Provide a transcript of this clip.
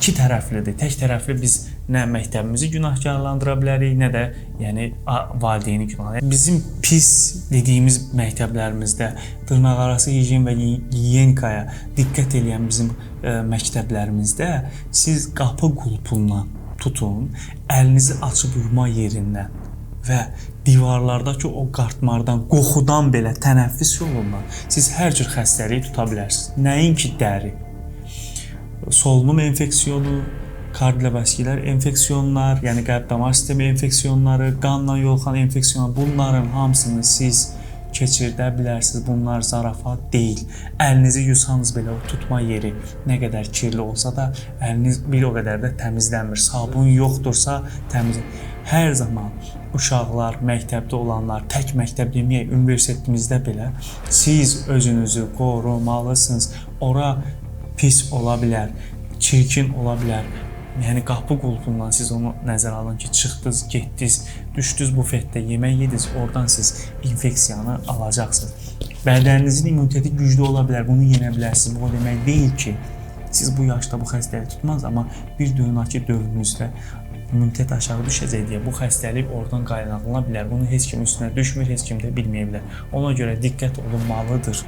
iki tərəflidir. Tək tərəfli biz nə məktəbimizi günahkarlandıra bilərik, nə də yəni valideyni günahlandıra. Bizim pis dediyimiz məktəblərimizdə dırnaqarası higiyen və gigiyenikaya diqqət edən bizim məktəblərimizdə siz qapı qulpundan tutun, əlinizi açıb yuma yerindən və divarlardakı o qartmardan, qoxudan belə tənəffüs yolundan siz hər cür xəstəliyi tuta bilərsiniz. Nəinki dəri. Solunum infeksiyonu, kardiovaskülər infeksiyonlar, yəni qəlb-damar sistemi infeksiyonları, qanla yoluxan infeksiyonlar, bunların hamısını siz keçirdə bilərsiniz. Bunlar zarafat deyil. Əlinizi yusanız belə o tutma yeri nə qədər kirli olsa da, əliniz bir o qədər də təmizlənmir. Sabun yoxdursa təmizlənmir. Hər zaman uşaqlar, məktəbdə olanlar, tək məktəb deməyək, universitetimizdə belə siz özünüzü qorumalısınız. Ora pis ola bilər, çirkin ola bilər. Yəni qapı qulpundan siz onu nəzərə alın ki, çıxdınız, getdiniz, düşdünüz bufetdə, yemək yediniz, oradan siz infeksiyanı alacaqsınız. Bədəninizin immuniteti güclü ola bilər, bunu yenə bilərsiniz. Bu o demək deyil ki, siz bu yaşda bu xəstəliyi tutmaz, amma bir dönəki dövrünüzdə immunitet aşağı düşəcək deyə bu xəstəlik oradan qaynaqlana bilər. Bunu heç kim üstünə düşmür, heç kim də bilməyə bilər. Ona görə diqqət olunmalıdır.